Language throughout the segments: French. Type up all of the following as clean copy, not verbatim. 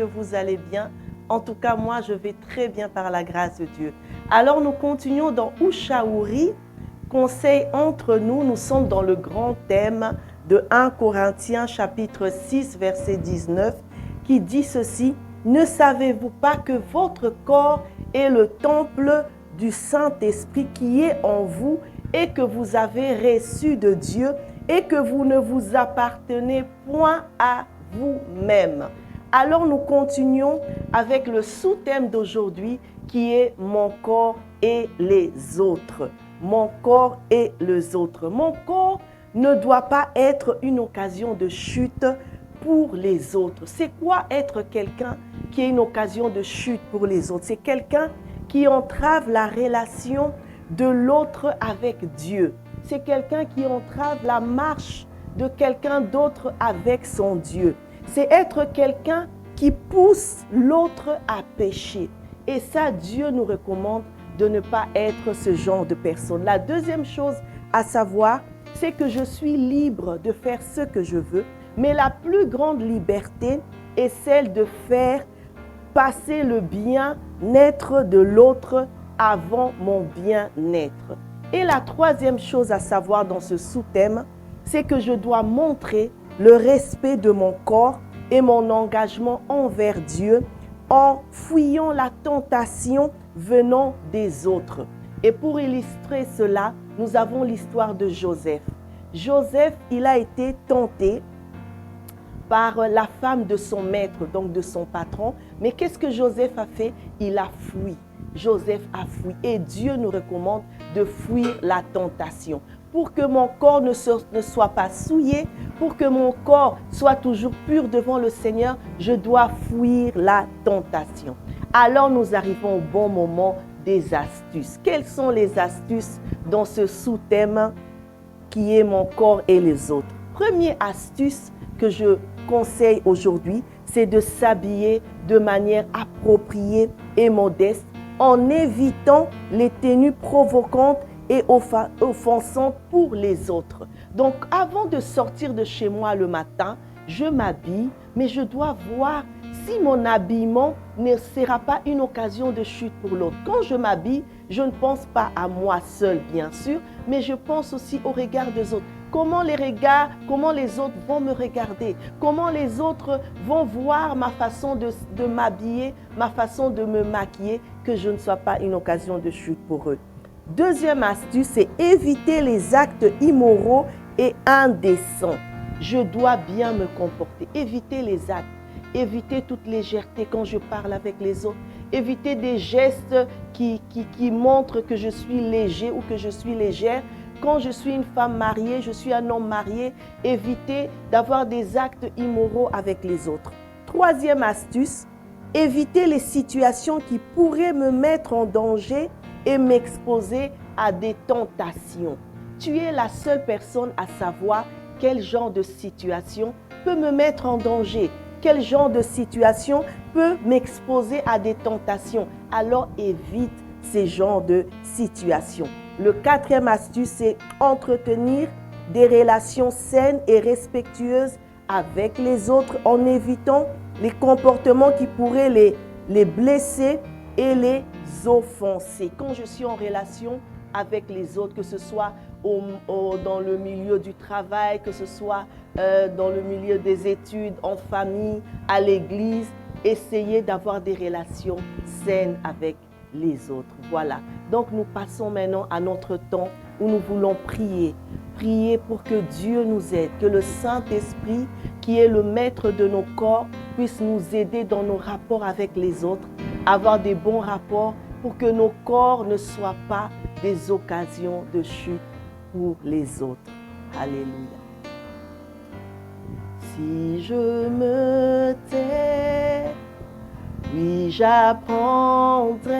que vous allez bien. En tout cas, moi, je vais très bien par la grâce de Dieu. Alors, nous continuons dans Ushaouri, conseil entre nous. Nous sommes dans le grand thème de 1 Corinthiens chapitre 6, verset 19, qui dit ceci: « Ne savez-vous pas que votre corps est le temple du Saint-Esprit qui est en vous et que vous avez reçu de Dieu et que vous ne vous appartenez point à vous-même. » Alors nous continuons avec le sous-thème d'aujourd'hui qui est « Mon corps et les autres ». Mon corps et les autres. Mon corps ne doit pas être une occasion de chute pour les autres. C'est quoi être quelqu'un qui est une occasion de chute pour les autres? C'est quelqu'un qui entrave la relation de l'autre avec Dieu. C'est quelqu'un qui entrave la marche de quelqu'un d'autre avec son Dieu. C'est être quelqu'un qui pousse l'autre à pécher. Et ça, Dieu nous recommande de ne pas être ce genre de personne. La deuxième chose à savoir, c'est que je suis libre de faire ce que je veux, mais la plus grande liberté est celle de faire passer le bien-être de l'autre avant mon bien-être. Et la troisième chose à savoir dans ce sous-thème, c'est que je dois montrer le respect de mon corps et mon engagement envers Dieu en fuyant la tentation venant des autres. Et pour illustrer cela, nous avons l'histoire de Joseph. Joseph, il a été tenté par la femme de son maître, donc de son patron. Mais qu'est-ce que Joseph a fait? Il a fui. Joseph a fui. Et Dieu nous recommande de fuir la tentation. Pour que mon corps ne soit pas souillé, pour que mon corps soit toujours pur devant le Seigneur, je dois fuir la tentation. Alors nous arrivons au bon moment des astuces. Quelles sont les astuces dans ce sous-thème qui est mon corps et les autres? Première astuce que je conseille aujourd'hui, c'est de s'habiller de manière appropriée et modeste en évitant les tenues provocantes et offensantes pour les autres. Donc, avant de sortir de chez moi le matin, je m'habille, mais je dois voir si mon habillement ne sera pas une occasion de chute pour l'autre. Quand je m'habille, je ne pense pas à moi seul, bien sûr, mais je pense aussi au regard des autres. Comment les autres vont me regarder? Comment les autres vont voir ma façon de m'habiller, ma façon de me maquiller, que je ne sois pas une occasion de chute pour eux. Deuxième astuce, c'est éviter les actes immoraux et indécents. Je dois bien me comporter. Éviter les actes. Éviter toute légèreté quand je parle avec les autres. Éviter des gestes qui montrent que je suis léger ou que je suis légère. Quand je suis une femme mariée, je suis un homme marié, éviter d'avoir des actes immoraux avec les autres. Troisième astuce, éviter les situations qui pourraient me mettre en danger et m'exposer à des tentations. Tu es la seule personne à savoir quel genre de situation peut me mettre en danger, quel genre de situation peut m'exposer à des tentations. Alors évite ces genres de situations. Le quatrième astuce, c'est entretenir des relations saines et respectueuses avec les autres en évitant les comportements qui pourraient les blesser et les offenser. Quand je suis en relation avec les autres, que ce soit dans le milieu du travail, que ce soit dans le milieu des études, en famille, à l'église, essayez d'avoir des relations saines avec les autres. Voilà. Donc nous passons maintenant à notre temps où nous voulons prier. Prier pour que Dieu nous aide, que le Saint-Esprit, qui est le maître de nos corps, puisse nous aider dans nos rapports avec les autres, avoir des bons rapports pour que nos corps ne soient pas des occasions de chute pour les autres. Alléluia. Si je me tais, oui, j'apprendrai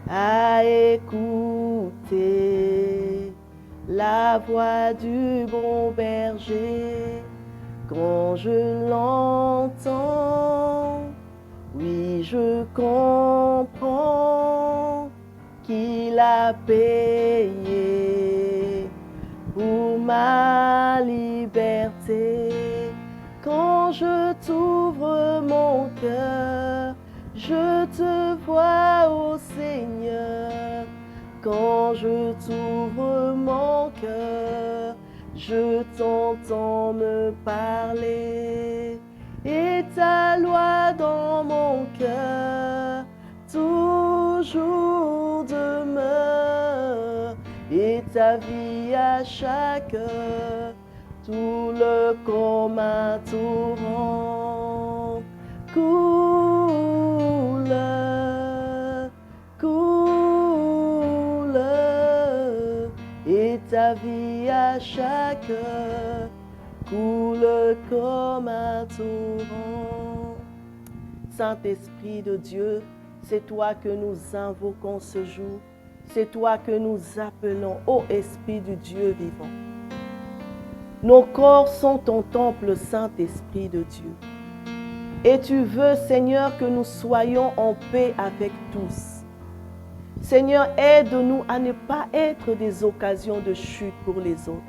à écouter la voix du bon berger. Quand je l'entends, oui, je comprends qu'il a payé pour ma liberté. Quand je t'ouvre mon cœur, je te vois, ô Seigneur. Quand je t'ouvre mon cœur, je t'entends me parler. Et ta loi dans mon cœur toujours demeure. Et ta vie à chaque heure, tout le comme un torrent coule, coule, et ta vie à chaque heure coule comme un torrent. Saint-Esprit de Dieu, c'est toi que nous invoquons ce jour, c'est toi que nous appelons, ô Esprit du Dieu vivant. Nos corps sont ton temple, Saint-Esprit de Dieu. Et tu veux, Seigneur, que nous soyons en paix avec tous. Seigneur, aide-nous à ne pas être des occasions de chute pour les autres.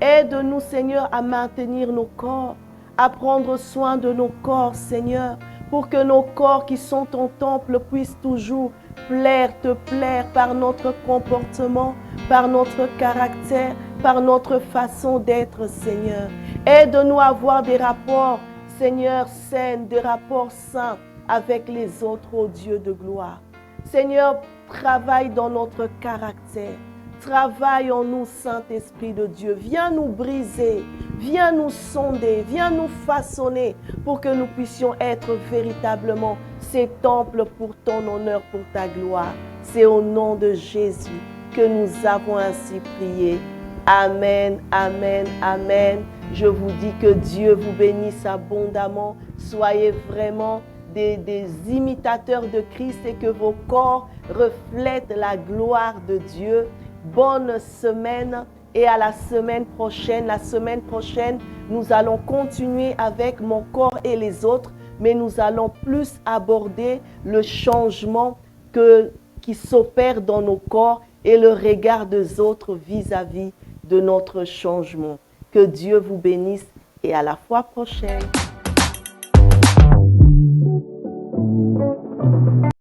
Aide-nous, Seigneur, à maintenir nos corps, à prendre soin de nos corps, Seigneur, pour que nos corps qui sont ton temple puissent toujours te plaire par notre comportement, par notre caractère, par notre façon d'être, Seigneur. Aide-nous à avoir des rapports, Seigneur, sains, des rapports sains avec les autres, ô Dieu de gloire. Seigneur, travaille dans notre caractère. Travaille en nous, Saint-Esprit de Dieu. Viens nous briser, viens nous sonder, viens nous façonner pour que nous puissions être véritablement ces temples pour ton honneur, pour ta gloire. C'est au nom de Jésus que nous avons ainsi prié. Amen, amen, amen. Je vous dis que Dieu vous bénisse abondamment. Soyez vraiment des imitateurs de Christ et que vos corps reflètent la gloire de Dieu. Bonne semaine et à la semaine prochaine. La semaine prochaine, nous allons continuer avec mon corps et les autres, mais nous allons plus aborder le changement qui s'opère dans nos corps et le regard des autres vis-à-vis de notre changement. Que Dieu vous bénisse et à la fois prochaine.